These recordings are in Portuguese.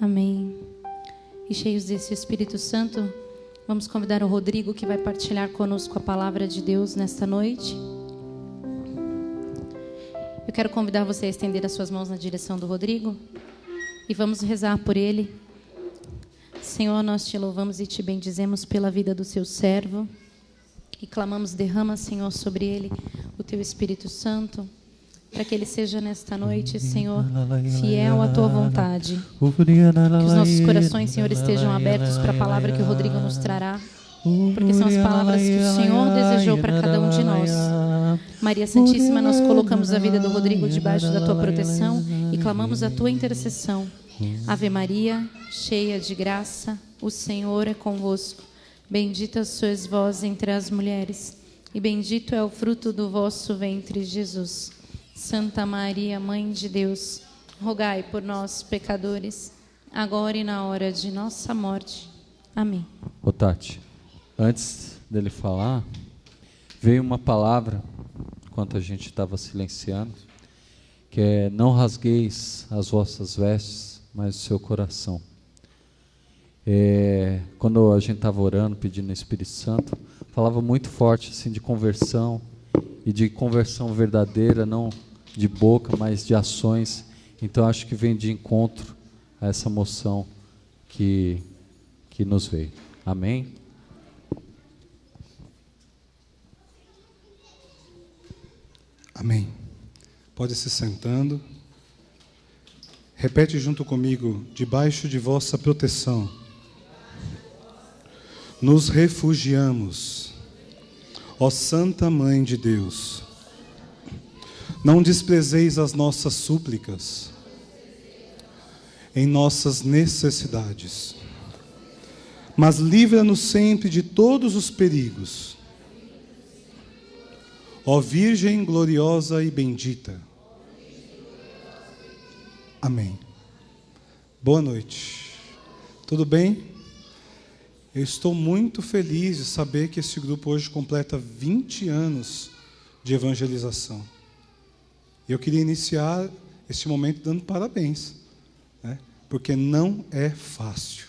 Amém. E cheios desse Espírito Santo, vamos convidar o Rodrigo, que vai partilhar conosco a palavra de Deus nesta noite. Eu quero convidar você a estender as suas mãos na direção do Rodrigo e vamos rezar por ele. Senhor, nós te louvamos e te bendizemos pela vida do seu servo e clamamos, derrama, Senhor, sobre ele o teu Espírito Santo, para que ele seja nesta noite, Senhor, fiel à tua vontade. Que os nossos corações, Senhor, estejam abertos para a palavra que o Rodrigo nos trará, porque são as palavras que o Senhor desejou para cada um de nós. Maria Santíssima, nós colocamos a vida do Rodrigo debaixo da tua proteção e clamamos a tua intercessão. Ave Maria, cheia de graça, o Senhor é convosco. Bendita sois vós entre as mulheres, e bendito é o fruto do vosso ventre, Jesus. Santa Maria, Mãe de Deus, rogai por nós, pecadores, agora e na hora de nossa morte. Amém. Ô Tati, antes dele falar, veio uma palavra, enquanto a gente estava silenciando, que é: não rasgueis as vossas vestes, mas o seu coração. Quando a gente estava orando, pedindo o Espírito Santo, falava muito forte assim, de conversão, e de conversão verdadeira, não de boca, mas de ações. Então acho que vem de encontro a essa moção que nos veio. Amém? Amém. Pode se sentando. Repete junto comigo: debaixo de vossa proteção nos refugiamos, ó Santa Mãe de Deus. Não desprezeis as nossas súplicas em nossas necessidades, mas livra-nos sempre de todos os perigos, ó Virgem gloriosa e bendita. Amém. Boa noite. Tudo bem? Eu estou muito feliz de saber que esse grupo hoje completa 20 anos de evangelização. Eu queria iniciar este momento dando parabéns, né? Porque não é fácil.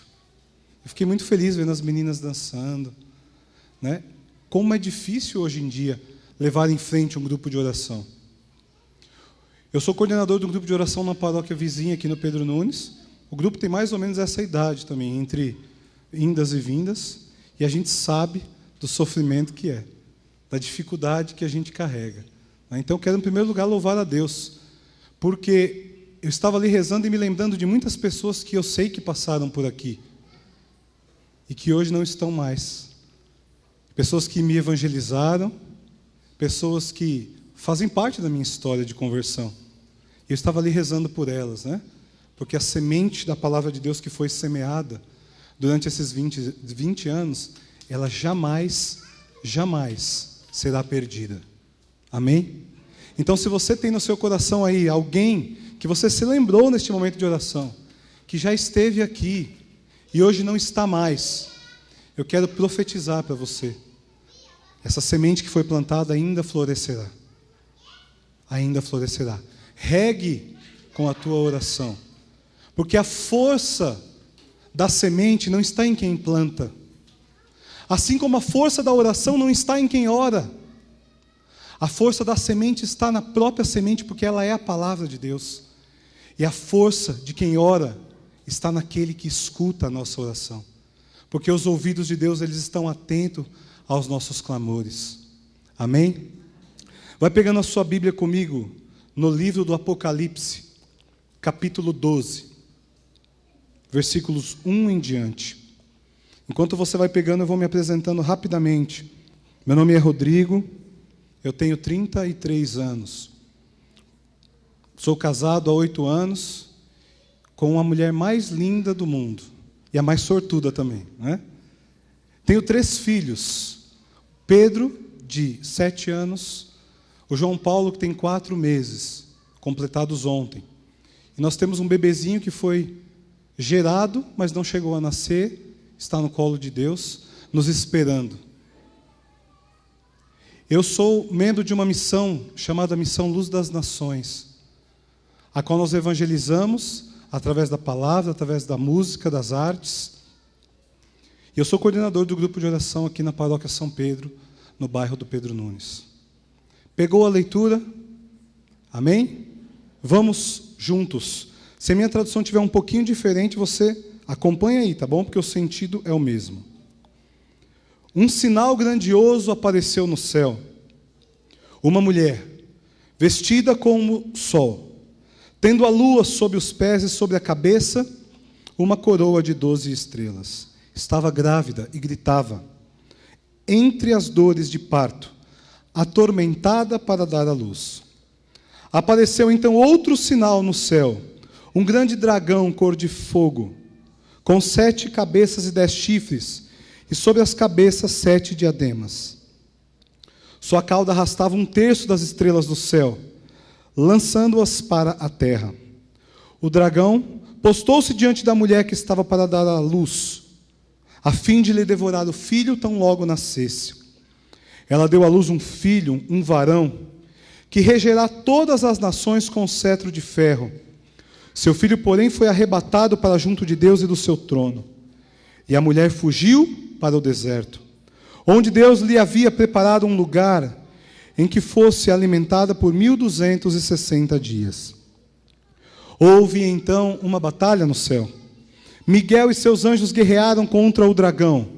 Eu fiquei muito feliz vendo as meninas dançando, né? Como é difícil hoje em dia levar em frente um grupo de oração. Eu sou coordenador do grupo de oração na paróquia vizinha aqui no Pedro Nunes. O grupo tem mais ou menos essa idade também, entre indas e vindas, e a gente sabe do sofrimento que é, da dificuldade que a gente carrega. Então eu quero em primeiro lugar louvar a Deus, porque eu estava ali rezando e me lembrando de muitas pessoas que eu sei que passaram por aqui e que hoje não estão mais. Pessoas que me evangelizaram, pessoas que fazem parte da minha história de conversão. Eu estava ali rezando por elas, né? Porque a semente da palavra de Deus que foi semeada durante esses 20 anos, ela jamais será perdida. Amém? Então, se você tem no seu coração aí alguém que você se lembrou neste momento de oração, que já esteve aqui e hoje não está mais, eu quero profetizar para você: essa semente que foi plantada ainda florescerá. Ainda florescerá. Regue com a tua oração, porque a força da semente não está em quem planta, assim como a força da oração não está em quem ora. A força da semente está na própria semente, porque ela é a palavra de Deus. E a força de quem ora está naquele que escuta a nossa oração, porque os ouvidos de Deus, eles estão atentos aos nossos clamores. Amém? Vai pegando a sua Bíblia comigo no livro do Apocalipse, capítulo 12. Versículos 1 em diante. Enquanto você vai pegando, eu vou me apresentando rapidamente. Meu nome é Rodrigo, eu tenho 33 anos. Sou casado há 8 anos com a mulher mais linda do mundo, e a mais sortuda também, né? Tenho 3 filhos: Pedro, de 7 anos, o João Paulo, que tem 4 meses, completados ontem. E nós temos um bebezinho que foi gerado, mas não chegou a nascer, está no colo de Deus, nos esperando. Eu sou membro de uma missão chamada Missão Luz das Nações, a qual nós evangelizamos através da palavra, através da música, das artes. E eu sou coordenador do grupo de oração aqui na Paróquia São Pedro, no bairro do Pedro Nunes. Pegou a leitura? Amém? Vamos juntos. Se a minha tradução estiver um pouquinho diferente, você acompanha aí, tá bom? Porque o sentido é o mesmo. Um sinal grandioso apareceu no céu. Uma mulher, vestida como o sol, tendo a lua sob os pés e sobre a cabeça, uma coroa de 12 estrelas. Estava grávida e gritava, entre as dores de parto, atormentada para dar à luz. Apareceu então outro sinal no céu, um grande dragão cor de fogo, com 7 cabeças e 10 chifres, e sobre as cabeças 7 diademas. Sua cauda arrastava 1/3 das estrelas do céu, lançando-as para a terra. O dragão postou-se diante da mulher que estava para dar à luz, a fim de lhe devorar o filho tão logo nascesse. Ela deu à luz um filho, um varão, que regerá todas as nações com cetro de ferro. Seu filho, porém, foi arrebatado para junto de Deus e do seu trono. E a mulher fugiu para o deserto, onde Deus lhe havia preparado um lugar em que fosse alimentada por 1260 dias. Houve então uma batalha no céu. Miguel e seus anjos guerrearam contra o dragão.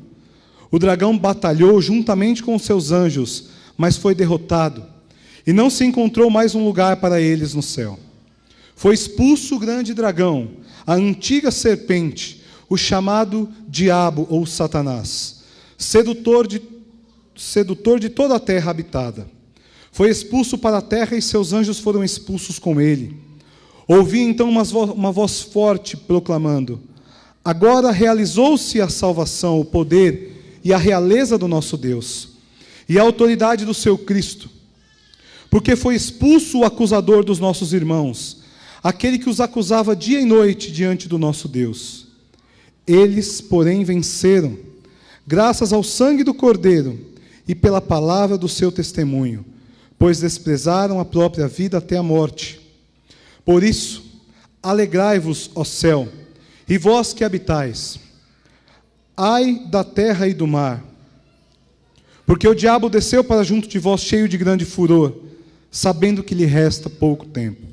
O dragão batalhou juntamente com os seus anjos, mas foi derrotado, e não se encontrou mais um lugar para eles no céu. Foi expulso o grande dragão, a antiga serpente, o chamado Diabo ou Satanás, sedutor de toda a terra habitada. Foi expulso para a terra e seus anjos foram expulsos com ele. Ouvi então uma voz forte proclamando, agora realizou-se a salvação, o poder e a realeza do nosso Deus, e a autoridade do seu Cristo, porque foi expulso o acusador dos nossos irmãos, aquele que os acusava dia e noite diante do nosso Deus. Eles, porém, venceram, graças ao sangue do Cordeiro e pela palavra do seu testemunho, pois desprezaram a própria vida até a morte. Por isso, alegrai-vos, ó céu, e vós que habitais. Ai da terra e do mar, porque o diabo desceu para junto de vós cheio de grande furor, sabendo que lhe resta pouco tempo.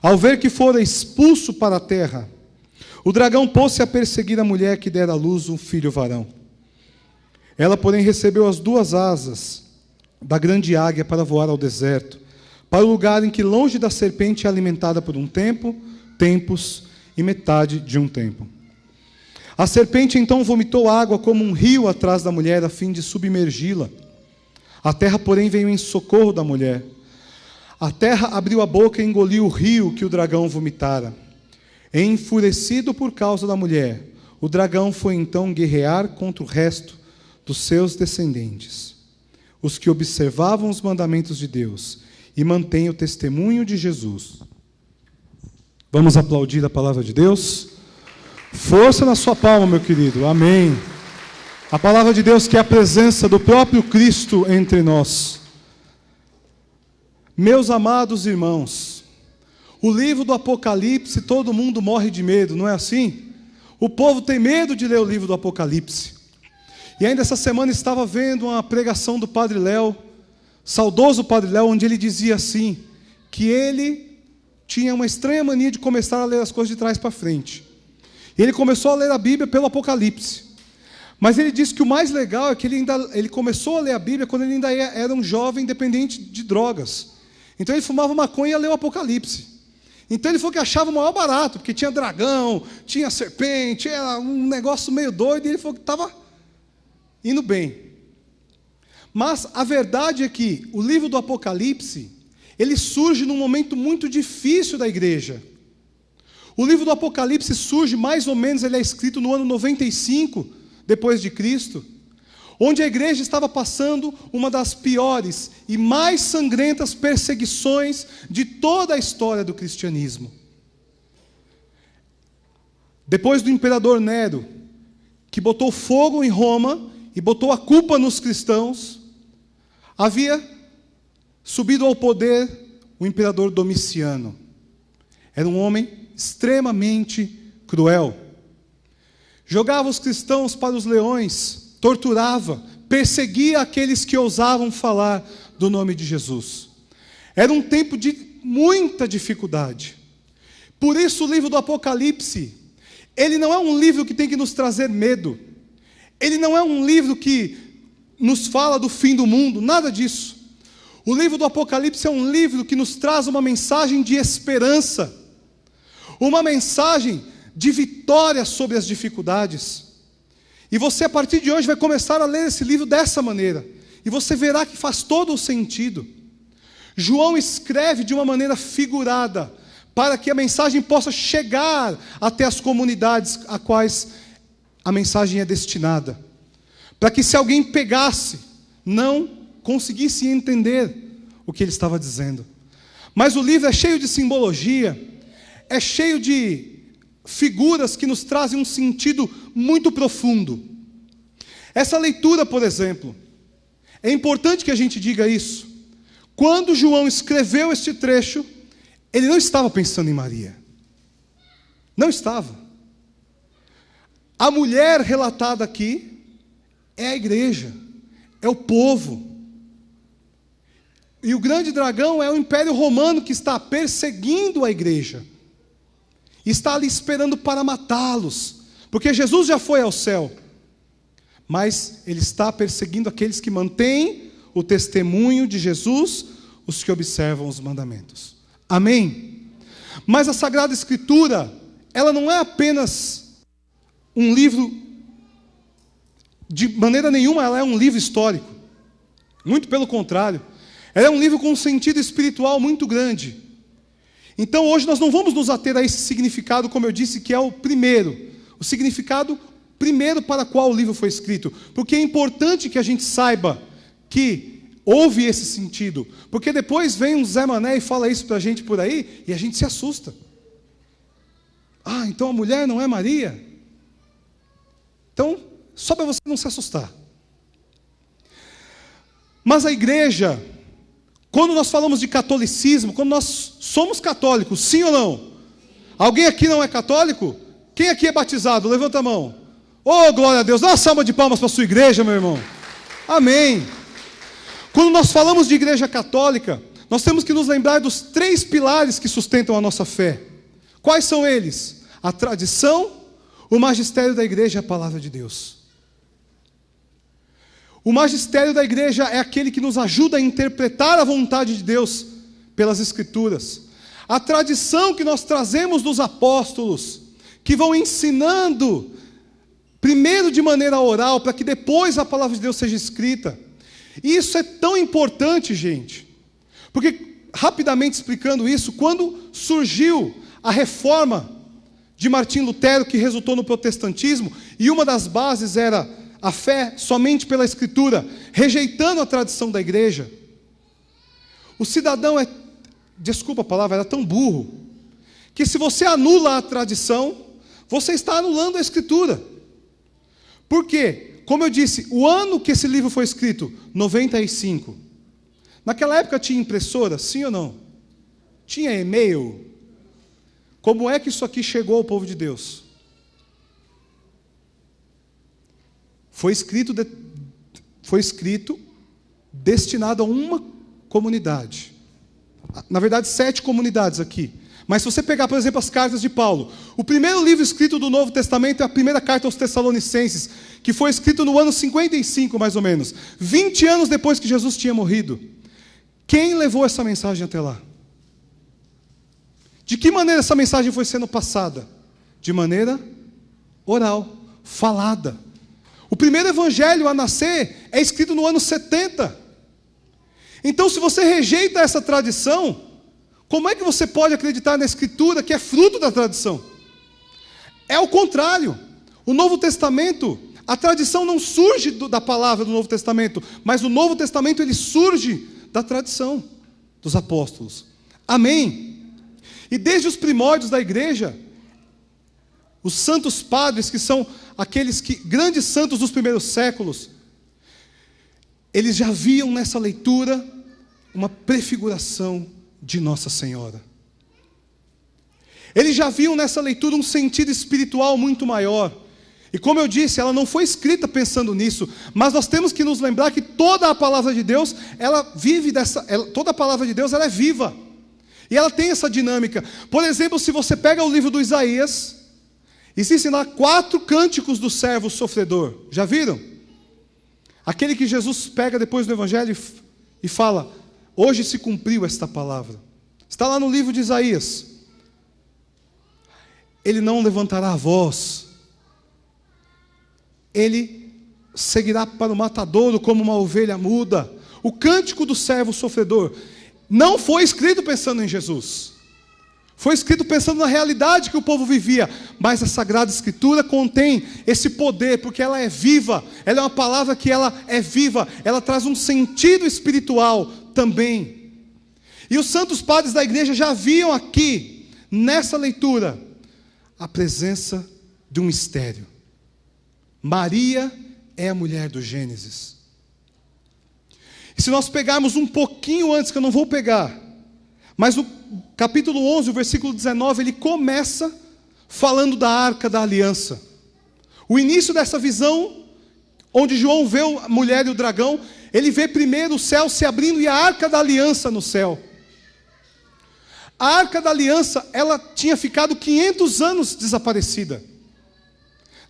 Ao ver que fora expulso para a terra, o dragão pôs-se a perseguir a mulher que dera à luz um filho varão. Ela, porém, recebeu as 2 asas da grande águia para voar ao deserto, para o lugar em que, longe da serpente, é alimentada por um tempo, tempos e metade de um tempo. A serpente, então, vomitou água como um rio atrás da mulher, a fim de submergi-la. A terra, porém, veio em socorro da mulher. A terra abriu a boca e engoliu o rio que o dragão vomitara. Enfurecido por causa da mulher, o dragão foi então guerrear contra o resto dos seus descendentes, os que observavam os mandamentos de Deus e mantêm o testemunho de Jesus. Vamos aplaudir a palavra de Deus? Força na sua palma, meu querido. Amém. A palavra de Deus, que é a presença do próprio Cristo entre nós. Meus amados irmãos, o livro do Apocalipse, todo mundo morre de medo, não é assim? O povo tem medo de ler o livro do Apocalipse. E ainda essa semana estava vendo uma pregação do Padre Léo, saudoso Padre Léo, onde ele dizia assim, que ele tinha uma estranha mania de começar a ler as coisas de trás para frente. E ele começou a ler a Bíblia pelo Apocalipse. Mas ele disse que o mais legal é que ele começou a ler a Bíblia quando ele ainda era um jovem dependente de drogas. Então ele fumava maconha e ia ler o Apocalipse. Então ele falou que achava o maior barato, porque tinha dragão, tinha serpente, era um negócio meio doido, e ele falou que estava indo bem. Mas a verdade é que o livro do Apocalipse, ele surge num momento muito difícil da igreja. O livro do Apocalipse surge mais ou menos, ele é escrito no ano 95 depois de Cristo, onde a igreja estava passando uma das piores e mais sangrentas perseguições de toda a história do cristianismo. Depois do imperador Nero, que botou fogo em Roma e botou a culpa nos cristãos, havia subido ao poder o imperador Domiciano. Era um homem extremamente cruel. Jogava os cristãos para os leões, torturava, perseguia aqueles que ousavam falar do nome de Jesus. Era um tempo de muita dificuldade. Por isso o livro do Apocalipse, ele não é um livro que tem que nos trazer medo. Ele não é um livro que nos fala do fim do mundo, nada disso. O livro do Apocalipse é um livro que nos traz uma mensagem de esperança, uma mensagem de vitória sobre as dificuldades. E você, a partir de hoje, vai começar a ler esse livro dessa maneira, e você verá que faz todo o sentido. João escreve de uma maneira figurada, para que a mensagem possa chegar até as comunidades a quais a mensagem é destinada. Para que, se alguém pegasse, não conseguisse entender o que ele estava dizendo. Mas o livro é cheio de simbologia, é cheio de figuras que nos trazem um sentido muito profundo. Essa leitura, por exemplo, é importante que a gente diga isso. Quando João escreveu este trecho, ele não estava pensando em Maria. Não estava. A mulher relatada aqui é a igreja, é o povo. E o grande dragão é o Império Romano que está perseguindo a igreja. Está ali esperando para matá-los, porque Jesus já foi ao céu. Mas ele está perseguindo aqueles que mantêm o testemunho de Jesus, os que observam os mandamentos. Amém? Mas a Sagrada Escritura, ela não é apenas um livro, de maneira nenhuma ela é um livro histórico. Muito pelo contrário. Ela é um livro com um sentido espiritual muito grande. Então hoje nós não vamos nos ater a esse significado, como eu disse, que é o primeiro. O significado primeiro para qual o livro foi escrito. Porque é importante que a gente saiba que houve esse sentido. Porque depois vem um Zé Mané e fala isso para a gente por aí, e a gente se assusta. Ah, então a mulher não é Maria? Então, só para você não se assustar. Mas a igreja, quando nós falamos de catolicismo, quando nós somos católicos, sim ou não? Alguém aqui não é católico? Quem aqui é batizado? Levanta a mão. Oh, glória a Deus. Dá uma salva de palmas para a sua igreja, meu irmão. Amém. Quando nós falamos de igreja católica, nós temos que nos lembrar dos 3 pilares que sustentam a nossa fé. Quais são eles? A tradição, o magistério da igreja e a palavra de Deus. O magistério da igreja é aquele que nos ajuda a interpretar a vontade de Deus pelas Escrituras. A tradição que nós trazemos dos apóstolos, que vão ensinando, primeiro de maneira oral, para que depois a palavra de Deus seja escrita. E isso é tão importante, gente, porque, rapidamente explicando isso, quando surgiu a reforma de Martim Lutero, que resultou no protestantismo, e uma das bases era a fé somente pela Escritura, rejeitando a tradição da igreja, o cidadão desculpa a palavra, era tão burro, que se você anula a tradição, você está anulando a Escritura. Por quê? Como eu disse, o ano que esse livro foi escrito, 95. Naquela época tinha impressora, sim ou não? Tinha e-mail? Como é que isso aqui chegou ao povo de Deus? Foi escrito destinado a uma comunidade. Na verdade, 7 comunidades aqui. Mas se você pegar, por exemplo, as cartas de Paulo, o primeiro livro escrito do Novo Testamento é a primeira carta aos Tessalonicenses, que foi escrito no ano 55, mais ou menos, 20 anos depois que Jesus tinha morrido. Quem levou essa mensagem até lá? De que maneira essa mensagem foi sendo passada? De maneira oral, falada. O primeiro evangelho a nascer é escrito no ano 70. Então, se você rejeita essa tradição, como é que você pode acreditar na Escritura que é fruto da tradição? É o contrário. O Novo Testamento, a tradição não surge da palavra do Novo Testamento, mas o Novo Testamento ele surge da tradição dos apóstolos. Amém? E desde os primórdios da igreja, os santos padres, que são aqueles grandes santos dos primeiros séculos, eles já viam nessa leitura uma prefiguração de Nossa Senhora. Eles já viam nessa leitura um sentido espiritual muito maior. E como eu disse, ela não foi escrita pensando nisso, mas nós temos que nos lembrar que toda a palavra de Deus, toda a palavra de Deus, ela é viva. E ela tem essa dinâmica. Por exemplo, se você pega o livro do Isaías, existem lá 4 cânticos do servo sofredor. Já viram? Aquele que Jesus pega depois do Evangelho e fala: hoje se cumpriu esta palavra. Está lá no livro de Isaías. Ele não levantará a voz. Ele seguirá para o matadouro como uma ovelha muda. O cântico do servo sofredor não foi escrito pensando em Jesus. Foi escrito pensando na realidade que o povo vivia. Mas a Sagrada Escritura contém esse poder, porque ela é viva. Ela é uma palavra que ela é viva. Ela traz um sentido espiritual também. E os santos padres da igreja já viam aqui, nessa leitura, a presença de um mistério. Maria é a mulher do Gênesis. E se nós pegarmos um pouquinho antes, que eu não vou pegar, mas no capítulo 11, o versículo 19, ele começa falando da Arca da Aliança. O início dessa visão, onde João vê a mulher e o dragão, ele vê primeiro o céu se abrindo e a Arca da Aliança no céu. A Arca da Aliança, ela tinha ficado 500 anos desaparecida.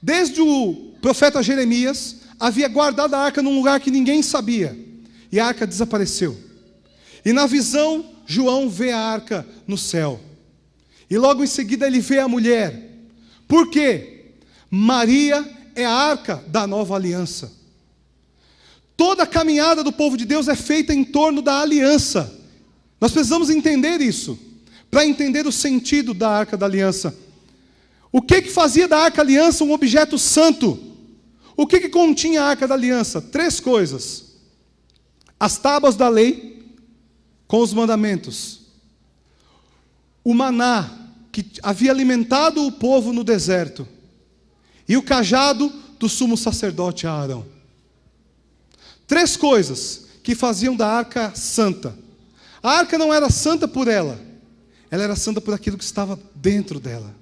Desde o profeta Jeremias, havia guardado a arca num lugar que ninguém sabia. E a arca desapareceu. E na visão, João vê a arca no céu. E logo em seguida ele vê a mulher. Por quê? Maria é a arca da nova aliança. Toda a caminhada do povo de Deus é feita em torno da aliança. Nós precisamos entender isso, para entender o sentido da arca da aliança. O que fazia da arca da aliança um objeto santo? O que continha a arca da aliança? 3 coisas. As tábuas da lei, com os mandamentos. O maná, que havia alimentado o povo no deserto. E o cajado do sumo sacerdote Arão. 3 coisas que faziam da arca santa. A arca não era santa por ela. Ela era santa por aquilo que estava dentro dela.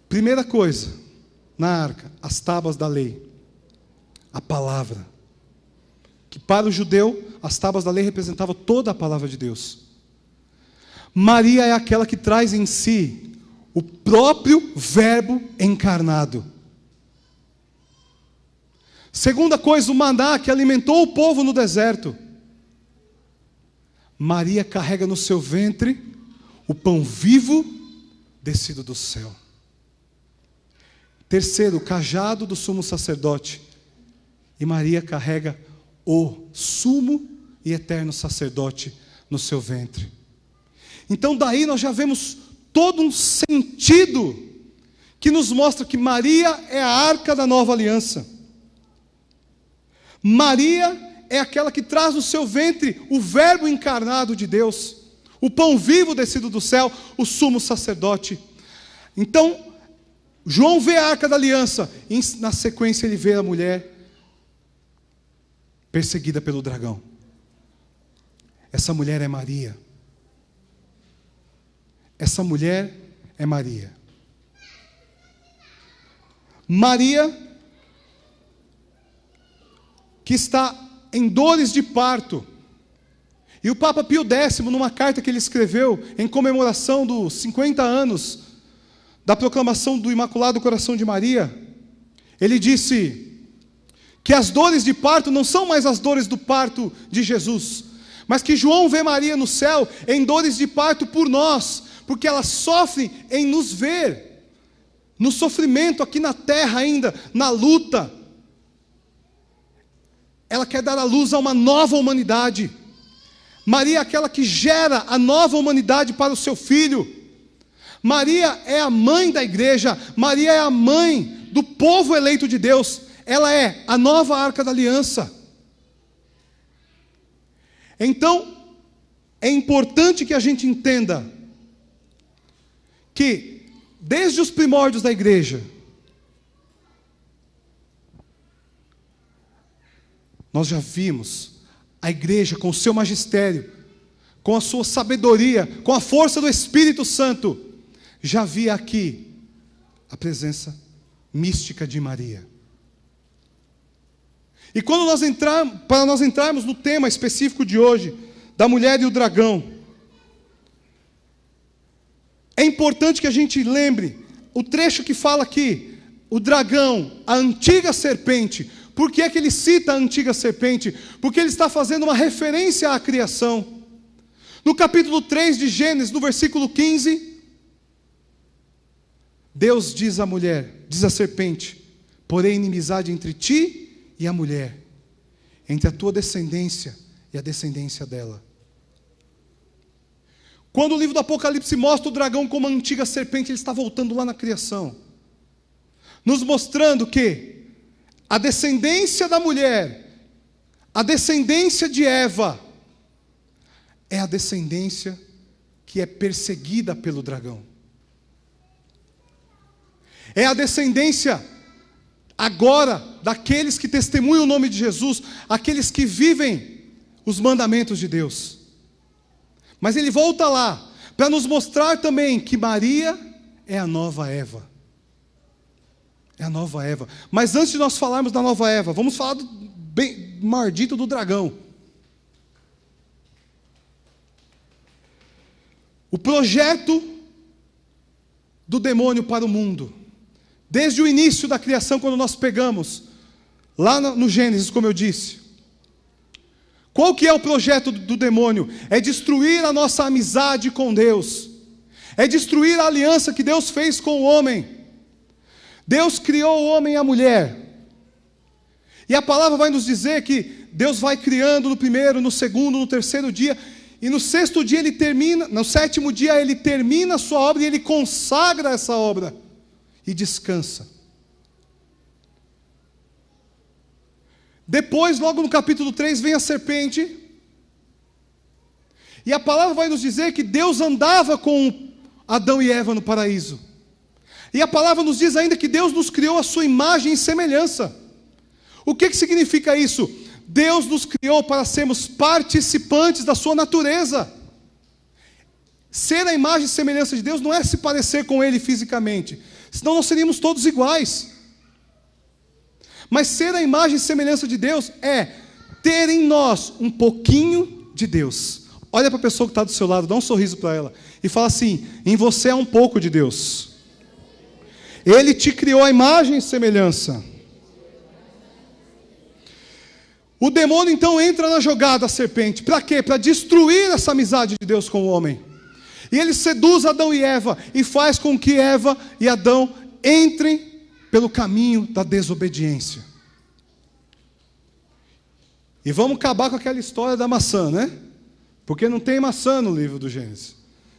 Primeira coisa, na arca, as tábuas da lei. A palavra. Que para o judeu, as tábuas da lei representavam toda a palavra de Deus. Maria é aquela que traz em si o próprio Verbo encarnado. Segunda coisa, o maná que alimentou o povo no deserto. Maria carrega no seu ventre o pão vivo descido do céu. Terceiro, o cajado do sumo sacerdote. E Maria carrega o sumo e eterno sacerdote no seu ventre. Então daí nós já vemos todo um sentido que nos mostra que Maria é a arca da nova aliança. Maria é aquela que traz no seu ventre o Verbo encarnado de Deus, o pão vivo descido do céu, o sumo sacerdote. Então, João vê a arca da aliança, e na sequência ele vê a mulher perseguida pelo dragão. Essa mulher é Maria. Essa mulher é Maria. Maria, que está em dores de parto. E o Papa Pio X, numa carta que ele escreveu em comemoração dos 50 anos da proclamação do Imaculado Coração de Maria, ele disse que as dores de parto não são mais as dores do parto de Jesus, mas que João vê Maria no céu em dores de parto por nós, porque ela sofre em nos ver, no sofrimento aqui na terra ainda, na luta. Ela quer dar à luz a uma nova humanidade. Maria é aquela que gera a nova humanidade para o seu filho. Maria é a mãe da igreja. Maria é a mãe do povo eleito de Deus. Ela é a nova arca da aliança. Então, é importante que a gente entenda que, desde os primórdios da igreja, nós já vimos a igreja com o seu magistério, com a sua sabedoria, com a força do Espírito Santo, já via aqui a presença mística de Maria. E quando para nós entrarmos no tema específico de hoje, da mulher e o dragão, é importante que a gente lembre o trecho que fala aqui, o dragão, a antiga serpente. Por que é que ele cita a antiga serpente? Porque ele está fazendo uma referência à criação. No capítulo 3 de Gênesis, no versículo 15, Deus diz à mulher, diz à serpente: porém inimizade entre ti e a mulher, entre a tua descendência e a descendência dela. Quando o livro do Apocalipse mostra o dragão como a antiga serpente, ele está voltando lá na criação, nos mostrando que a descendência da mulher, a descendência de Eva, é a descendência que é perseguida pelo dragão. É a descendência agora daqueles que testemunham o nome de Jesus, aqueles que vivem os mandamentos de Deus. Mas ele volta lá para nos mostrar também que Maria é a nova Eva. É a nova Eva. Mas antes de nós falarmos da nova Eva, vamos falar do bem maldito do dragão. O projeto do demônio para o mundo, desde o início da criação, quando nós pegamos, lá no Gênesis, como eu disse. Qual que é o projeto do demônio? É destruir a nossa amizade com Deus. É destruir a aliança que Deus fez com o homem. Deus criou o homem e a mulher. E a palavra vai nos dizer que Deus vai criando no primeiro, no segundo, no terceiro dia, e no sexto dia ele termina, no sétimo dia ele termina a sua obra e ele consagra essa obra e descansa. Depois, logo no capítulo 3, vem a serpente, e a palavra vai nos dizer que Deus andava com Adão e Eva no paraíso. E a palavra nos diz ainda que Deus nos criou a sua imagem e semelhança. O que significa isso? Deus nos criou para sermos participantes da sua natureza. Ser a imagem e semelhança de Deus não é se parecer com Ele fisicamente, senão nós seríamos todos iguais. Mas ser a imagem e semelhança de Deus é ter em nós um pouquinho de Deus. Olha para a pessoa que está do seu lado, dá um sorriso para ela e fala assim: em você há um pouco de Deus. Ele te criou a imagem e semelhança. O demônio então entra na jogada, a serpente. Para quê? Para destruir essa amizade de Deus com o homem. E ele seduz Adão e Eva e faz com que Eva e Adão entrem pelo caminho da desobediência. E vamos acabar com aquela história da maçã, né? Porque não tem maçã no livro do Gênesis.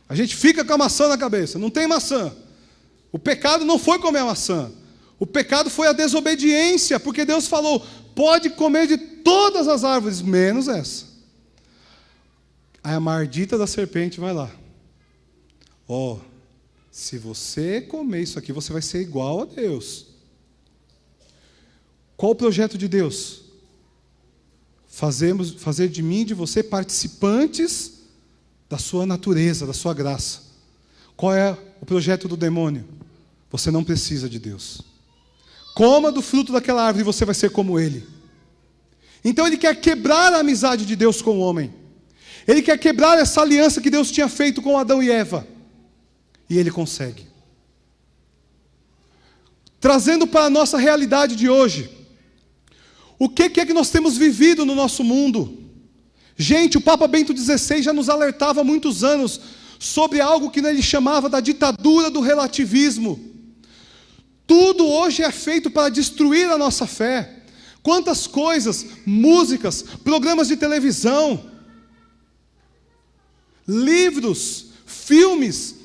A gente fica com a maçã na cabeça, não tem maçã. O pecado não foi comer a maçã. O pecado foi a desobediência, porque Deus falou: pode comer de todas as árvores, menos essa. Aí a maldita da serpente vai lá: ó, se você comer isso aqui, você vai ser igual a Deus. Qual o projeto de Deus? Fazer de mim e de você participantes da sua natureza, da sua graça. Qual é o projeto do demônio? Você não precisa de Deus. Coma do fruto daquela árvore e você vai ser como ele. Então ele quer quebrar a amizade de Deus com o homem. Ele quer quebrar essa aliança que Deus tinha feito com Adão e Eva. E ele consegue. Trazendo para a nossa realidade de hoje, o que é que nós temos vivido no nosso mundo? Gente, o Papa Bento XVI já nos alertava há muitos anos sobre algo que ele chamava da ditadura do relativismo. Tudo hoje é feito para destruir a nossa fé. Quantas coisas, músicas, programas de televisão, livros, filmes,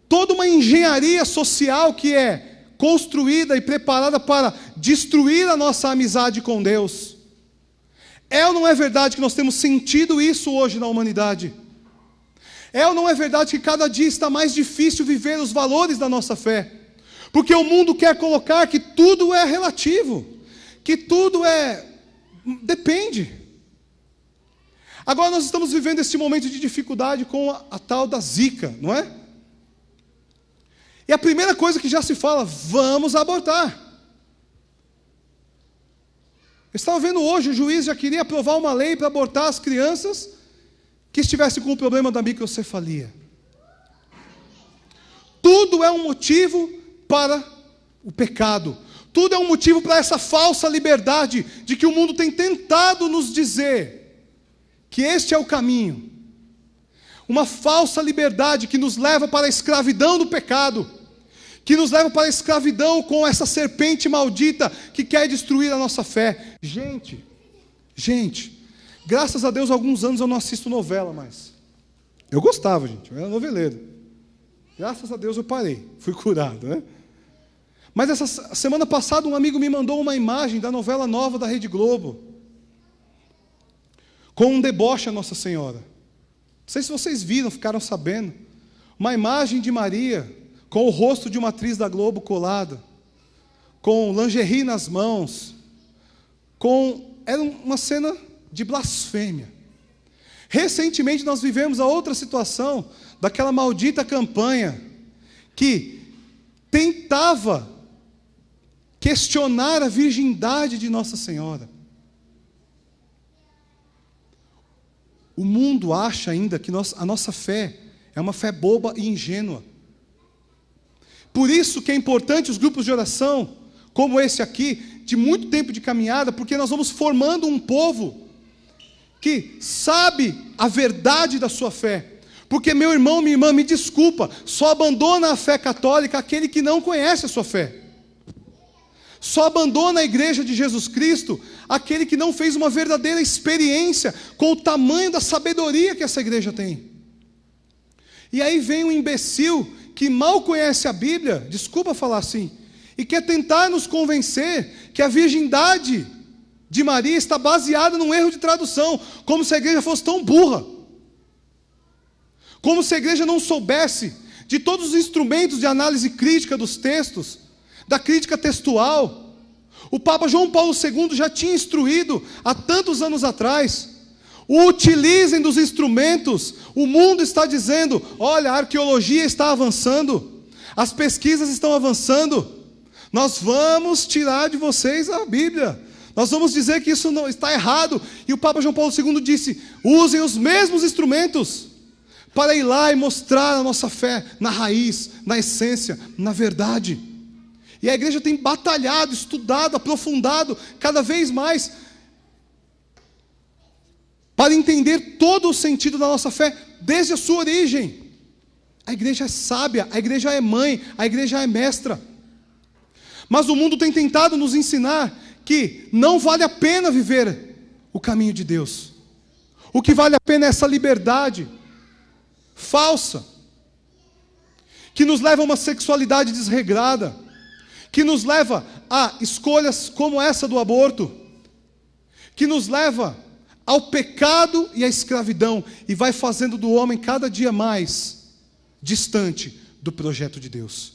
toda uma engenharia social que é construída e preparada para destruir a nossa amizade com Deus. É ou não é verdade que nós temos sentido isso hoje na humanidade? É ou não é verdade que cada dia está mais difícil viver os valores da nossa fé? Porque o mundo quer colocar que tudo é relativo, que tudo depende. Agora nós estamos vivendo esse momento de dificuldade com a tal da Zika, não é? E a primeira coisa que já se fala, vamos abortar. Eu estava vendo hoje, o juiz já queria aprovar uma lei para abortar as crianças que estivessem com o problema da microcefalia. Tudo é um motivo para o pecado. Tudo é um motivo para essa falsa liberdade de que o mundo tem tentado nos dizer que este é o caminho. Uma falsa liberdade que nos leva para a escravidão do pecado, que nos leva para a escravidão com essa serpente maldita que quer destruir a nossa fé. Gente, graças a Deus há alguns anos eu não assisto novela mais. Eu gostava, gente, eu era noveleiro. Graças a Deus eu parei, fui curado, né? Mas essa semana passada um amigo me mandou uma imagem da novela nova da Rede Globo, com um deboche a Nossa Senhora. Não sei se vocês viram, ficaram sabendo. Uma imagem de Maria, com o rosto de uma atriz da Globo colada, com lingerie nas mãos, era uma cena de blasfêmia. Recentemente nós vivemos a outra situação, daquela maldita campanha, que tentava questionar a virgindade de Nossa Senhora. O mundo acha ainda que a nossa fé é uma fé boba e ingênua. Por isso que é importante os grupos de oração, como esse aqui, de muito tempo de caminhada, porque nós vamos formando um povo que sabe a verdade da sua fé. Porque, meu irmão, minha irmã, me desculpa, só abandona a fé católica aquele que não conhece a sua fé. Só abandona a igreja de Jesus Cristo aquele que não fez uma verdadeira experiência com o tamanho da sabedoria que essa igreja tem. E aí vem um imbecil que mal conhece a Bíblia, desculpa falar assim, e quer tentar nos convencer que a virgindade de Maria está baseada num erro de tradução, como se a igreja fosse tão burra, como se a igreja não soubesse de todos os instrumentos de análise crítica dos textos, da crítica textual. O Papa João Paulo II já tinha instruído há tantos anos atrás: utilizem dos instrumentos. O mundo está dizendo: olha, a arqueologia está avançando, as pesquisas estão avançando, nós vamos tirar de vocês a Bíblia, nós vamos dizer que isso não está errado. E o Papa João Paulo II disse: usem os mesmos instrumentos para ir lá e mostrar a nossa fé na raiz, na essência, na verdade. E a igreja tem batalhado, estudado, aprofundado cada vez mais para entender todo o sentido da nossa fé desde a sua origem. A igreja é sábia, a igreja é mãe, a igreja é mestra. Mas o mundo tem tentado nos ensinar que não vale a pena viver o caminho de Deus. O que vale a pena é essa liberdade falsa, que nos leva a uma sexualidade desregrada, que nos leva a escolhas como essa do aborto, que nos leva ao pecado e à escravidão, e vai fazendo do homem cada dia mais distante do projeto de Deus.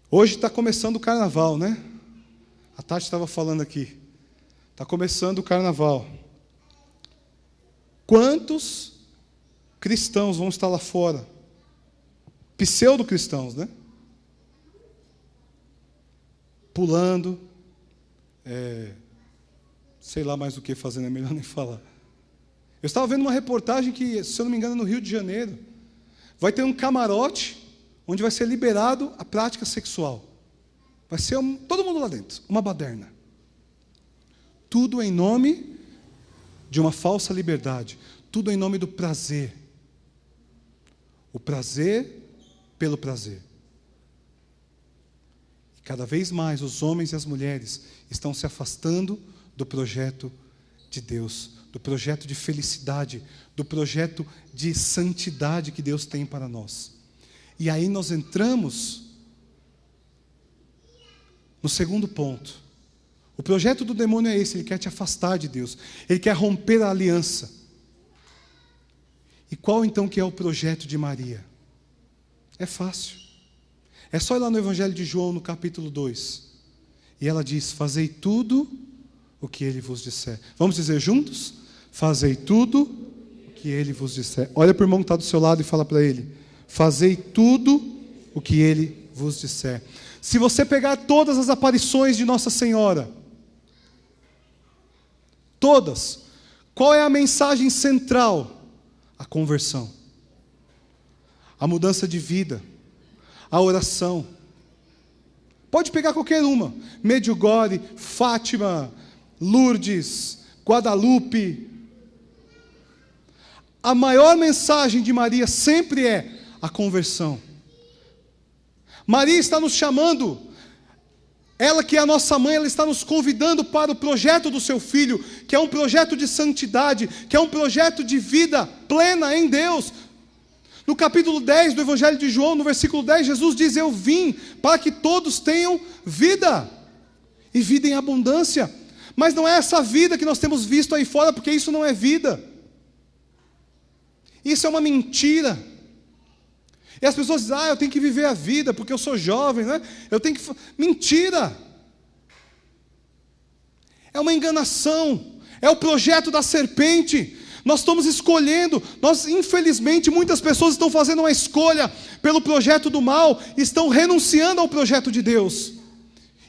Hoje está começando o carnaval, né? A Tati estava falando aqui. Está começando o carnaval. Quantos cristãos vão estar lá fora? Pseudo-cristãos, né? Pulando, sei lá mais o que fazendo, é melhor nem falar. Eu estava vendo uma reportagem que, se eu não me engano, no Rio de Janeiro, vai ter um camarote onde vai ser liberado a prática sexual. Vai ser todo mundo lá dentro, uma baderna. Tudo em nome de uma falsa liberdade, tudo em nome do prazer. O prazer pelo prazer. E cada vez mais os homens e as mulheres estão se afastando do projeto de Deus, do projeto de felicidade, do projeto de santidade que Deus tem para nós. E aí nós entramos no segundo ponto. O projeto do demônio é esse: ele quer te afastar de Deus, ele quer romper a aliança. E qual então que é o projeto de Maria? É fácil. É só ir lá no Evangelho de João, no capítulo 2. E ela diz: fazei tudo o que Ele vos disser. Vamos dizer juntos? Fazei tudo o que Ele vos disser. Olha para o irmão que está do seu lado e fala para ele: fazei tudo o que Ele vos disser. Se você pegar todas as aparições de Nossa Senhora, todas, qual é a mensagem central? A conversão, a mudança de vida, a oração. Pode pegar qualquer uma: Medjugorje, Fátima, Lourdes, Guadalupe. A maior mensagem de Maria sempre é a conversão. Maria está nos chamando, ela que é a nossa mãe, ela está nos convidando para o projeto do seu Filho, que é um projeto de santidade, que é um projeto de vida plena em Deus. No capítulo 10 do Evangelho de João, no versículo 10, Jesus diz: eu vim para que todos tenham vida, e vida em abundância. Mas não é essa vida que nós temos visto aí fora, porque isso não é vida. Isso é uma mentira. E as pessoas dizem: eu tenho que viver a vida, porque eu sou jovem, né? Eu tenho que... Mentira! É uma enganação. É o projeto da serpente. Nós estamos escolhendo. Infelizmente, muitas pessoas estão fazendo uma escolha pelo projeto do mal, estão renunciando ao projeto de Deus,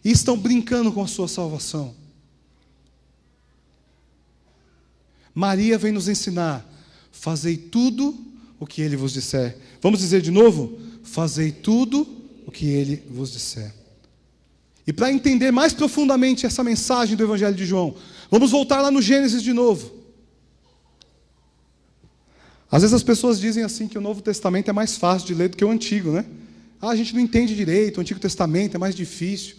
e estão brincando com a sua salvação. Maria vem nos ensinar: fazei tudo o que Ele vos disser. Vamos dizer de novo? Fazei tudo o que Ele vos disser. E para entender mais profundamente essa mensagem do Evangelho de João, vamos voltar lá no Gênesis de novo. Às vezes as pessoas dizem assim que o Novo Testamento é mais fácil de ler do que o Antigo, né? A gente não entende direito, o Antigo Testamento é mais difícil.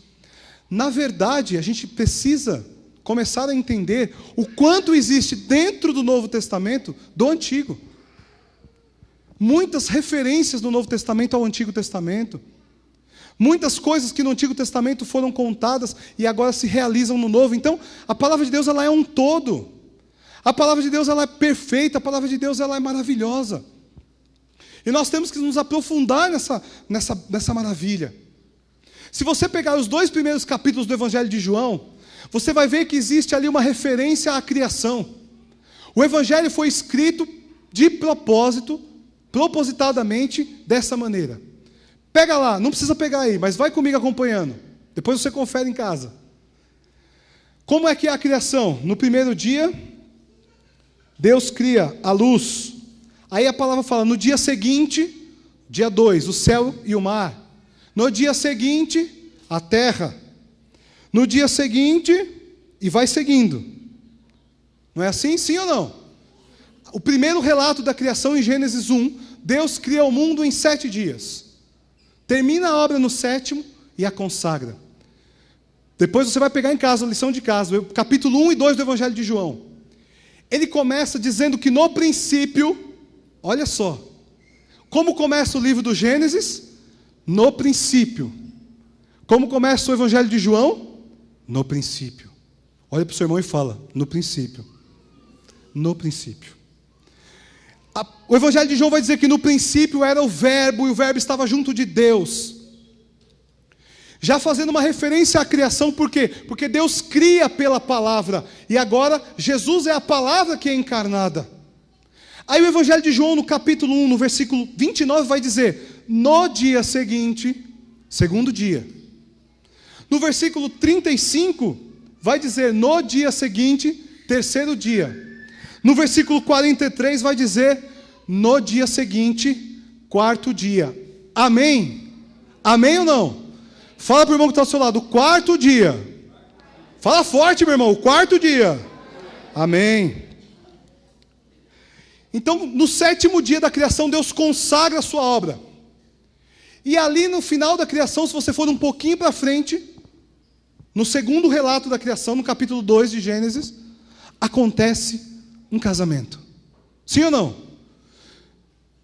Na verdade, a gente precisa começar a entender o quanto existe dentro do Novo Testamento do Antigo. Muitas referências do Novo Testamento ao Antigo Testamento. Muitas coisas que no Antigo Testamento foram contadas e agora se realizam no Novo. Então, a palavra de Deus, ela é um todo. A palavra de Deus, ela é perfeita. A palavra de Deus, ela é maravilhosa. E nós temos que nos aprofundar nessa maravilha. Se você pegar os 2 primeiros capítulos do Evangelho de João, você vai ver que existe ali uma referência à criação. O Evangelho foi escrito de propósito, propositadamente, dessa maneira. Pega lá, não precisa pegar aí, mas vai comigo acompanhando. Depois você confere em casa. Como é que é a criação? No primeiro dia, Deus cria a luz. Aí a palavra fala: no dia seguinte, dia 2, o céu e o mar. No dia seguinte, a terra. No dia seguinte, e vai seguindo. Não é assim? Sim ou não? O primeiro relato da criação em Gênesis 1, Deus cria o mundo em 7 dias. Termina a obra no 7º e a consagra. Depois você vai pegar em casa, a lição de casa, o capítulo 1 e 2 do Evangelho de João. Ele começa dizendo que no princípio, olha só, como começa o livro do Gênesis? No princípio. Como começa o Evangelho de João? No princípio. Olha para o seu irmão e fala: no princípio. No princípio. O Evangelho de João vai dizer que no princípio era o Verbo, e o Verbo estava junto de Deus. Já fazendo uma referência à criação, por quê? Porque Deus cria pela palavra, e agora Jesus é a palavra que é encarnada. Aí o Evangelho de João, no capítulo 1, no versículo 29, vai dizer: no dia seguinte, segundo dia. No versículo 35, vai dizer: no dia seguinte, terceiro dia. No versículo 43 vai dizer: no dia seguinte, quarto dia. Amém? Amém ou não? Fala para o irmão que está ao seu lado: o quarto dia. Fala forte, meu irmão: o quarto dia. Amém. Então, no 7º dia da criação, Deus consagra a sua obra. E ali no final da criação, se você for um pouquinho para frente, no segundo relato da criação, no capítulo 2 de Gênesis, acontece um casamento. Sim ou não?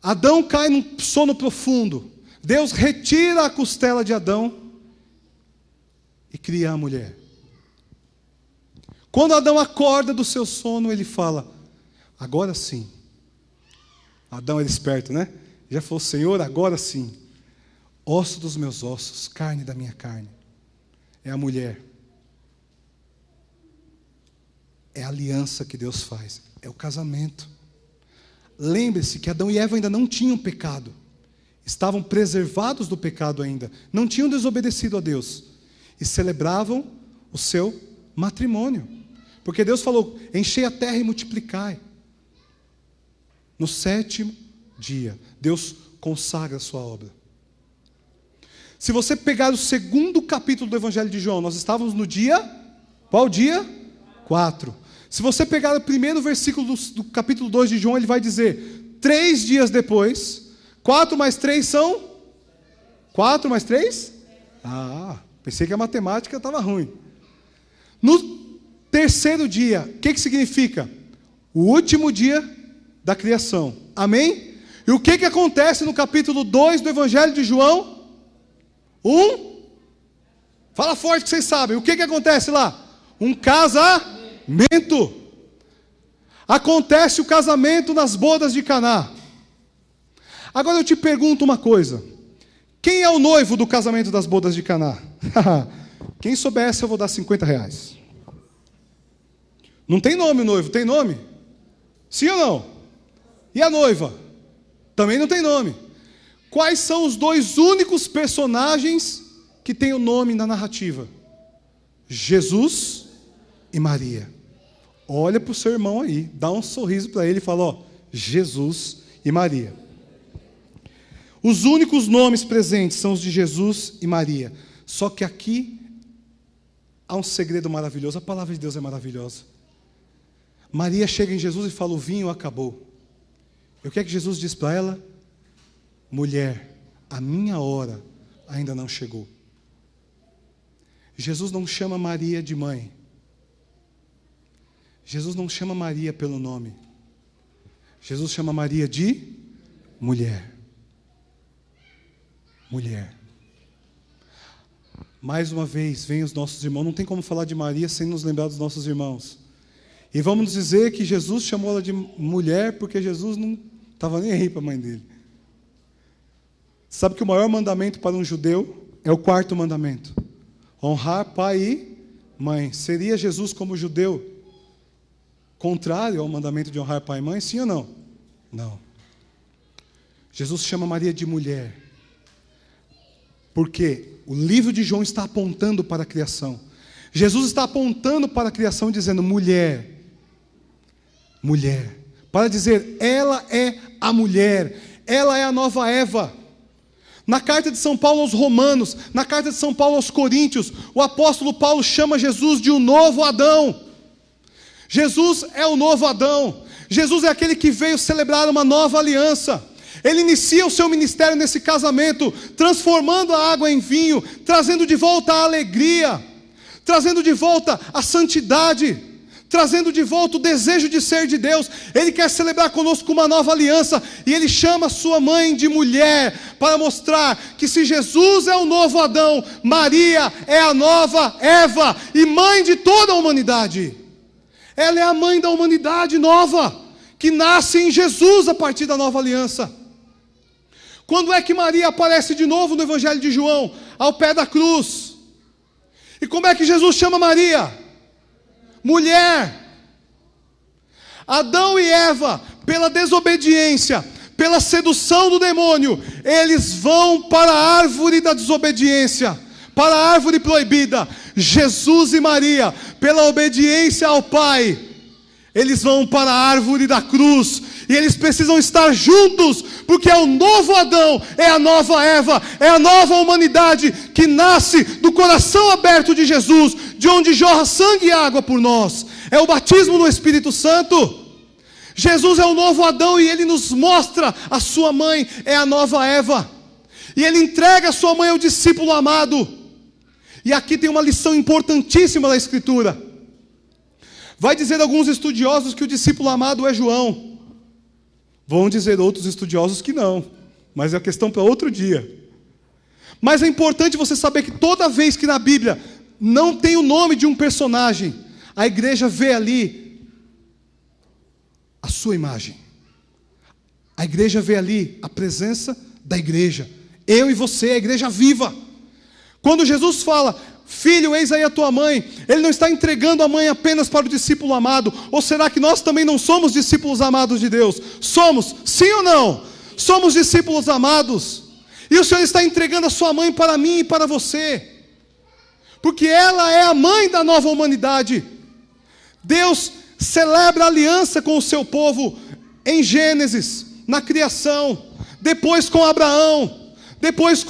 Adão cai num sono profundo. Deus retira a costela de Adão e cria a mulher. Quando Adão acorda do seu sono, ele fala: agora sim. Adão era esperto, né? Já falou: Senhor, agora sim. Osso dos meus ossos, carne da minha carne. É a mulher. É a aliança que Deus faz, é o casamento. Lembre-se que Adão e Eva ainda não tinham pecado, estavam preservados do pecado ainda, não tinham desobedecido a Deus, e celebravam o seu matrimônio, porque Deus falou: enchei a terra e multiplicai. No 7º dia, Deus consagra a sua obra. Se você pegar o 2º capítulo do Evangelho de João, nós estávamos no dia, qual dia? 4. Se você pegar o primeiro versículo do capítulo 2 de João, ele vai dizer: 3 dias depois, 4 mais 3 são? 4 mais 3? Pensei que a matemática estava ruim. No 3º dia, o que significa? O último dia da criação. Amém? E o que acontece no capítulo 2 do Evangelho de João? Fala forte que vocês sabem. O que acontece lá? Um casamento. Acontece o casamento nas bodas de Caná. Agora eu te pergunto uma coisa: quem é o noivo do casamento das bodas de Caná? Quem soubesse, eu vou dar R$50. Não tem nome o noivo, tem nome? Sim ou não? E a noiva? Também não tem nome. Quais são os 2 únicos personagens que têm o nome na narrativa? Jesus e Maria. Olha para o seu irmão aí, dá um sorriso para ele e fala: Jesus e Maria. Os únicos nomes presentes são os de Jesus e Maria. Só que aqui há um segredo maravilhoso. A palavra de Deus é maravilhosa. Maria chega em Jesus e fala: o vinho acabou. E o que é que Jesus diz para ela? Mulher, a minha hora ainda não chegou. Jesus não chama Maria de mãe. Jesus não chama Maria pelo nome. Jesus chama Maria de mulher. Mulher. Mais uma vez, vem os nossos irmãos. Não tem como falar de Maria sem nos lembrar dos nossos irmãos. E vamos dizer que Jesus chamou ela de mulher porque Jesus não estava nem aí para a mãe dele. Sabe que o maior mandamento para um judeu é o 4º mandamento: honrar pai e mãe. Seria Jesus, como judeu, contrário ao mandamento de honrar pai e mãe? Sim ou não? Não. Jesus chama Maria de mulher, porque o livro de João está apontando para a criação. Jesus está apontando para a criação, dizendo: mulher. Mulher. Para dizer: ela é a mulher. Ela é a nova Eva. Na carta de São Paulo aos Romanos, na carta de São Paulo aos Coríntios, o apóstolo Paulo chama Jesus de um novo Adão. Jesus é o novo Adão. Jesus é aquele que veio celebrar uma nova aliança. Ele inicia o seu ministério nesse casamento, transformando a água em vinho, trazendo de volta a alegria, trazendo de volta a santidade, trazendo de volta o desejo de ser de Deus. Ele quer celebrar conosco uma nova aliança, e ele chama sua mãe de mulher, para mostrar que se Jesus é o novo Adão, Maria é a nova Eva, e mãe de toda a humanidade. Ela é a mãe da humanidade nova, que nasce em Jesus a partir da nova aliança. Quando é que Maria aparece de novo no Evangelho de João? Ao pé da cruz. E como é que Jesus chama Maria? Mulher. Adão e Eva, pela desobediência, pela sedução do demônio, eles vão para a árvore da desobediência, para a árvore proibida. Jesus e Maria, pela obediência ao Pai, eles vão para a árvore da cruz, e eles precisam estar juntos, porque é o novo Adão, é a nova Eva, é a nova humanidade que nasce do coração aberto de Jesus, de onde jorra sangue e água por nós. É o batismo no Espírito Santo. Jesus é o novo Adão, e ele nos mostra a sua mãe é a nova Eva, e ele entrega a sua mãe ao discípulo amado. E aqui tem uma lição importantíssima da Escritura. Vai dizer alguns estudiosos que o discípulo amado é João. Vão dizer outros estudiosos que não, mas é a questão para outro dia. Mas é importante você saber que toda vez que na Bíblia não tem o nome de um personagem, a igreja vê ali a sua imagem. A igreja vê ali a presença da igreja. Eu e você, a igreja viva. Quando Jesus fala, Filho, eis aí a tua mãe. Ele não está entregando a mãe apenas para o discípulo amado. Ou será que nós também não somos discípulos amados de Deus? Somos, sim ou não? Somos discípulos amados. E o Senhor está entregando a sua mãe para mim e para você. Porque ela é a mãe da nova humanidade. Deus celebra a aliança com o seu povo em Gênesis, na criação, depois com Abraão, depois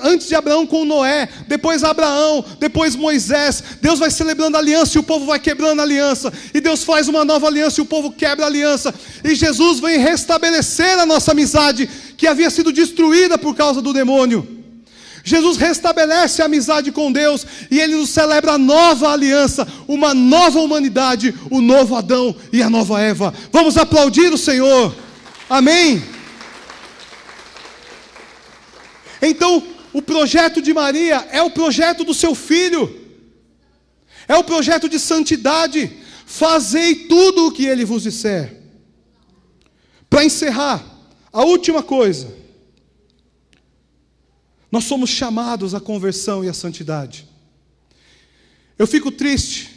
antes de Abraão com Noé, depois Abraão, depois Moisés. Deus vai celebrando a aliança e o povo vai quebrando a aliança, e Deus faz uma nova aliança e o povo quebra a aliança, e Jesus vem restabelecer a nossa amizade que havia sido destruída por causa do demônio. Jesus restabelece a amizade com Deus, e Ele nos celebra a nova aliança, uma nova humanidade, o novo Adão e a nova Eva. Vamos aplaudir o Senhor, amém? Então, o projeto de Maria é o projeto do seu filho, é o projeto de santidade. Fazei tudo o que Ele vos disser. Para encerrar, a última coisa, nós somos chamados à conversão e à santidade. Eu fico triste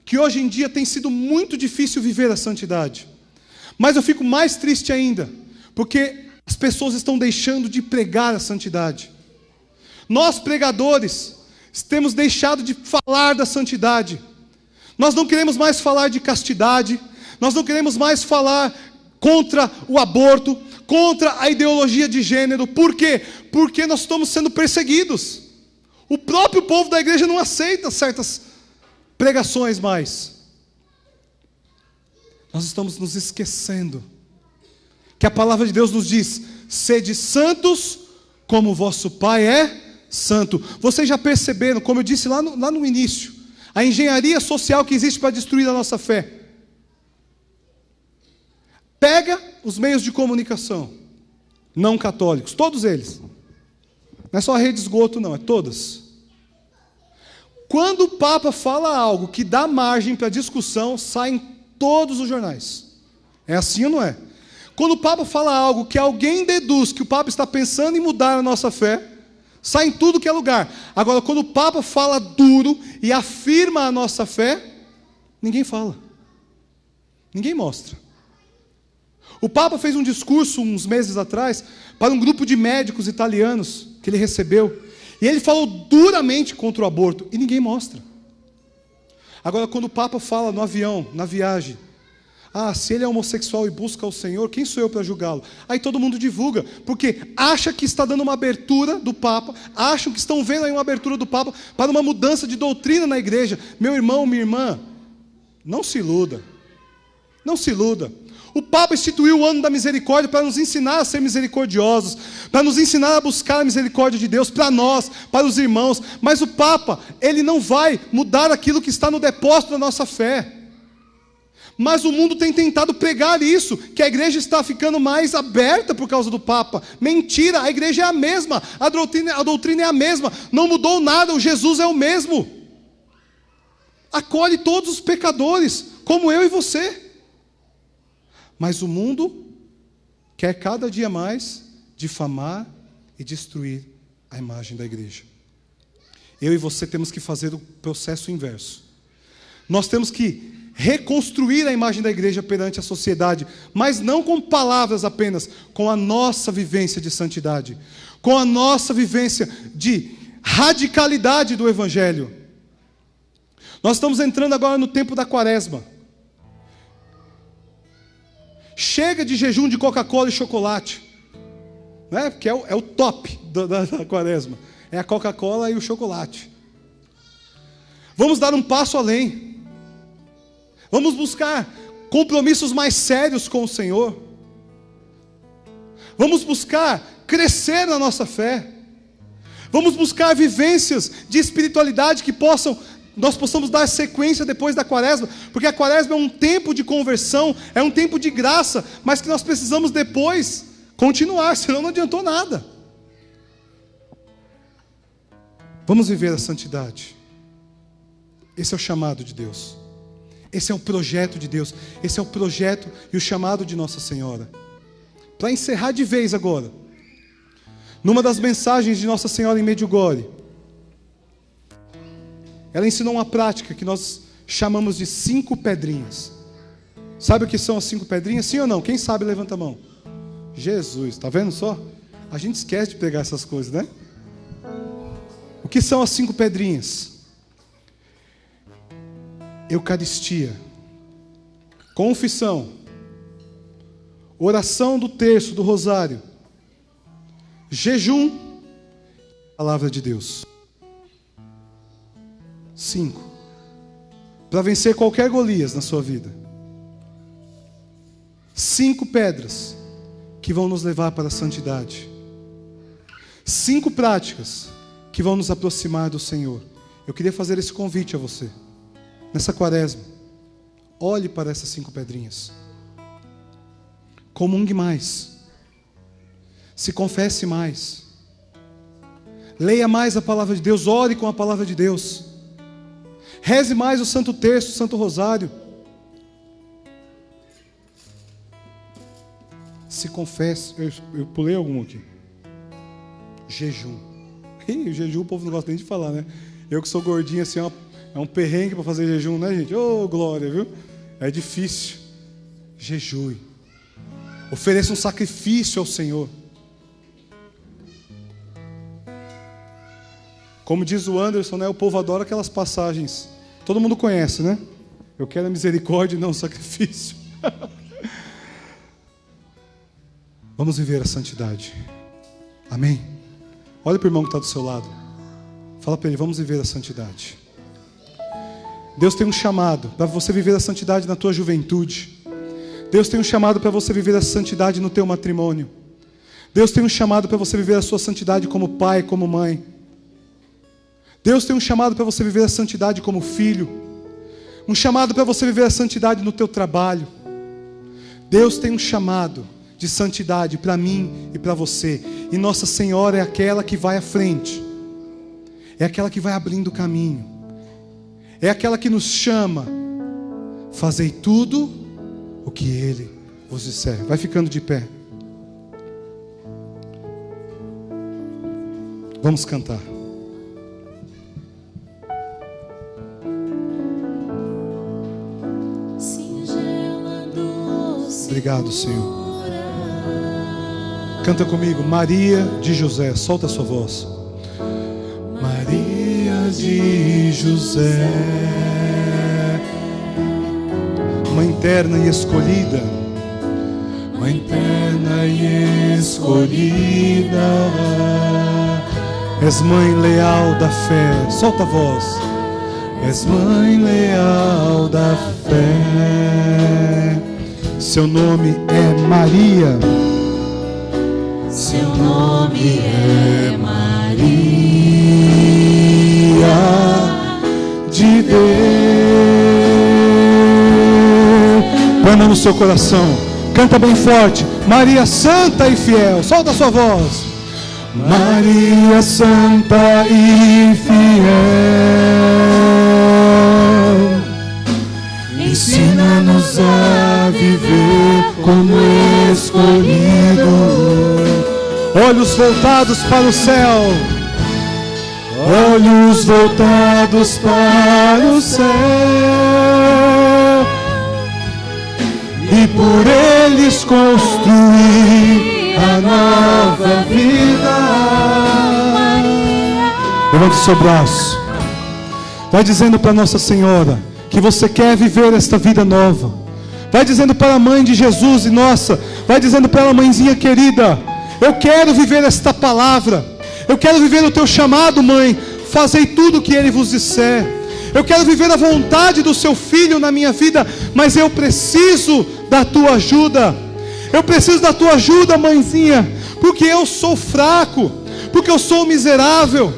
que hoje em dia tem sido muito difícil viver a santidade, mas eu fico mais triste ainda, porque as pessoas estão deixando de pregar a santidade. Nós, pregadores, temos deixado de falar da santidade. Nós não queremos mais falar de castidade, nós não queremos mais falar contra o aborto, contra a ideologia de gênero. Por quê? Porque nós estamos sendo perseguidos. O próprio povo da igreja não aceita certas pregações mais. Nós estamos nos esquecendo que a palavra de Deus nos diz: sede santos como o vosso Pai é santo. Vocês já perceberam, como eu disse lá no início, a engenharia social que existe para destruir a nossa fé? Pega os meios de comunicação não católicos, todos eles. Não é só a rede de esgoto não, é todas. Quando o Papa fala algo que dá margem para discussão, sai em todos os jornais. É assim ou não é? Quando o Papa fala algo que alguém deduz que o Papa está pensando em mudar a nossa fé, sai em tudo que é lugar. Agora, quando o Papa fala duro e afirma a nossa fé, ninguém fala. Ninguém mostra. O Papa fez um discurso uns meses atrás para um grupo de médicos italianos que ele recebeu, e ele falou duramente contra o aborto, e ninguém mostra. Agora, quando o Papa fala no avião, na viagem, se ele é homossexual e busca o Senhor, quem sou eu para julgá-lo? Aí todo mundo divulga, porque acha que está dando uma abertura do Papa, acham que estão vendo aí uma abertura do Papa para uma mudança de doutrina na igreja. Meu irmão, minha irmã, não se iluda. Não se iluda. O Papa instituiu o ano da misericórdia para nos ensinar a ser misericordiosos, para nos ensinar a buscar a misericórdia de Deus para nós, para os irmãos. Mas o Papa, ele não vai mudar aquilo que está no depósito da nossa fé. Mas o mundo tem tentado pregar isso, que a igreja está ficando mais aberta por causa do Papa. Mentira, a igreja é a mesma, a doutrina é a mesma, não mudou nada, o Jesus é o mesmo. Acolhe todos os pecadores, como eu e você. Mas o mundo quer cada dia mais difamar e destruir a imagem da igreja. Eu e você temos que fazer o processo inverso. Nós temos que reconstruir a imagem da igreja perante a sociedade, mas não com palavras apenas, com a nossa vivência de santidade, com a nossa vivência de radicalidade do Evangelho. Nós estamos entrando agora no tempo da Quaresma. Chega de jejum de Coca-Cola e chocolate, né? Porque é o top da Quaresma. É a Coca-Cola e o chocolate. Vamos dar um passo além. Vamos buscar compromissos mais sérios com o Senhor. Vamos buscar crescer na nossa fé. Vamos buscar vivências de espiritualidade que nós possamos dar sequência depois da Quaresma, porque a Quaresma é um tempo de conversão, é um tempo de graça, mas que nós precisamos depois continuar, senão não adiantou nada. Vamos viver a santidade. Esse é o chamado de Deus. Esse é o projeto de Deus. Esse é o projeto e o chamado de Nossa Senhora. Para encerrar de vez agora, numa das mensagens de Nossa Senhora em Medjugorje, ela ensinou uma prática que nós chamamos de 5 pedrinhas. Sabe o que são as 5 pedrinhas? Sim ou não? Quem sabe, levanta a mão. Jesus, tá vendo só? A gente esquece de pegar essas coisas, né? O que são as 5 pedrinhas? Eucaristia, confissão, oração do terço, do rosário, jejum, palavra de Deus. 5. Para vencer qualquer Golias na sua vida. 5 pedras que vão nos levar para a santidade. 5 práticas que vão nos aproximar do Senhor. Eu queria fazer esse convite a você. Nessa quaresma, olhe para essas 5 pedrinhas. Comungue mais. Se confesse mais. Leia mais a palavra de Deus. Ore com a palavra de Deus. Reze mais o Santo Terço, o Santo Rosário. Se confesse. Eu pulei algum aqui. Jejum. O jejum o povo não gosta nem de falar, né? Eu que sou gordinho assim, é um perrengue para fazer jejum, né, gente? Ô, glória, viu? É difícil. Jejue. Ofereça um sacrifício ao Senhor. Como diz o Anderson, né? O povo adora aquelas passagens. Todo mundo conhece, né? Eu quero a misericórdia e não o sacrifício. Vamos viver a santidade. Amém? Olha para o irmão que está do seu lado. Fala para ele, vamos viver a santidade. Deus tem um chamado para você viver a santidade na tua juventude. Deus tem um chamado para você viver a santidade no teu matrimônio. Deus tem um chamado para você viver a sua santidade como pai, como mãe. Deus tem um chamado para você viver a santidade como filho. Um chamado para você viver a santidade no teu trabalho. Deus tem um chamado de santidade para mim e para você. E Nossa Senhora é aquela que vai à frente. É aquela que vai abrindo o caminho. É aquela que nos chama. Fazei tudo o que Ele vos disser. Vai ficando de pé. Vamos cantar. Obrigado, Senhor. Canta comigo, Maria de José. Solta a sua voz. Maria de José, Mãe terna e escolhida, Mãe terna e escolhida, és mãe leal da fé. Solta a voz. És mãe leal da fé. Seu nome é Maria. Seu nome é Maria de Deus. Põe a mão no seu coração. Canta bem forte. Maria santa e fiel. Solta a sua voz. Maria santa e fiel, ensina-nos a viver como escolhido. Olhos voltados para o céu. Olhos voltados para o céu. E por eles construir a nova vida. Levante seu braço. Vai dizendo para Nossa Senhora que você quer viver esta vida nova. Vai dizendo para a mãe de Jesus e nossa, vai dizendo para ela, mãezinha querida, eu quero viver esta palavra. Eu quero viver o teu chamado, mãe. Fazei tudo o que Ele vos disser. Eu quero viver a vontade do seu filho na minha vida, mas eu preciso da tua ajuda. Eu preciso da tua ajuda, mãezinha, porque eu sou fraco, porque eu sou miserável.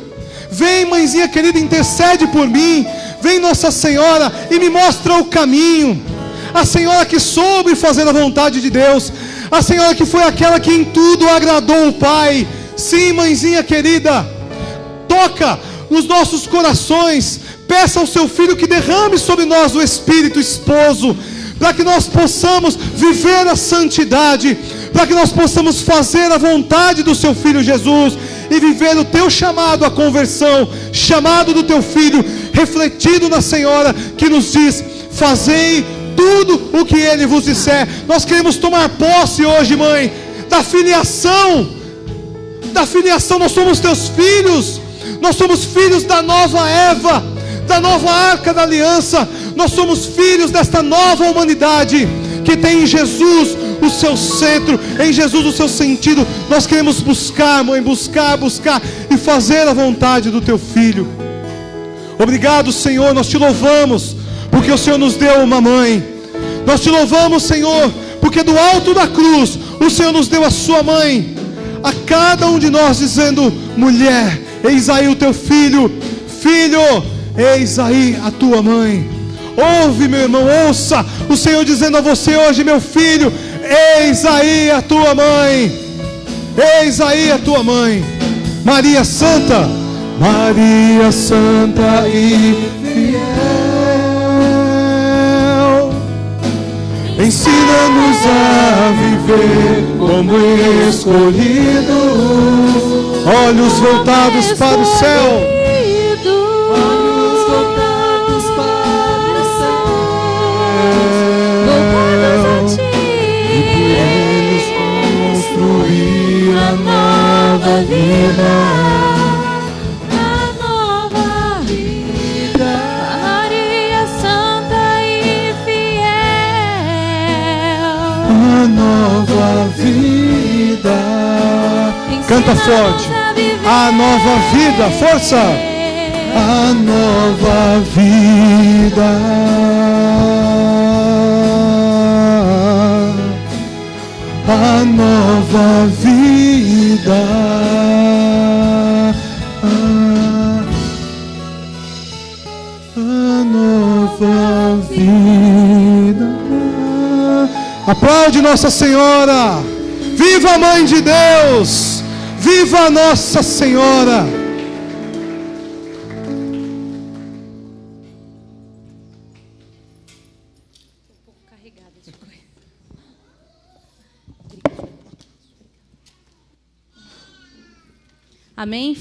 Vem, mãezinha querida, intercede por mim. Vem, Nossa Senhora, e me mostra o caminho. A Senhora que soube fazer a vontade de Deus. A Senhora que foi aquela que em tudo agradou o Pai. Sim, mãezinha querida, toca nos nossos corações. Peça ao seu Filho que derrame sobre nós o Espírito esposo, para que nós possamos viver a santidade, para que nós possamos fazer a vontade do seu Filho Jesus e viver o teu chamado à conversão, chamado do teu Filho, refletindo na Senhora, que nos diz: fazei tudo o que Ele vos disser. Nós queremos tomar posse hoje, Mãe, da filiação. Nós somos teus filhos. Nós somos filhos da nova Eva, da nova Arca da Aliança. Nós somos filhos desta nova humanidade, que tem em Jesus o seu centro, em Jesus o seu sentido. Nós queremos buscar, Mãe, buscar e fazer a vontade do teu Filho. Obrigado, Senhor, nós te louvamos, porque o Senhor nos deu uma mãe. Nós te louvamos, Senhor, porque do alto da cruz o Senhor nos deu a sua mãe, a cada um de nós, dizendo: mulher, eis aí o teu filho. Filho, eis aí a tua mãe. Ouve, meu irmão, ouça o Senhor dizendo a você hoje: meu filho, eis aí a tua mãe. Eis aí a tua mãe. Maria Santa, Maria Santa e fiel, ensina-nos a viver como escolhido, olhos voltados para o céu. Olhos voltados para o céu, voltados a ti, e construir a nova vida. Nova vida. Canta forte. A nova vida, força. A nova vida. A nova vida. A nova vida. Aplaude Nossa Senhora. Viva a Mãe de Deus. Viva Nossa Senhora. Amém.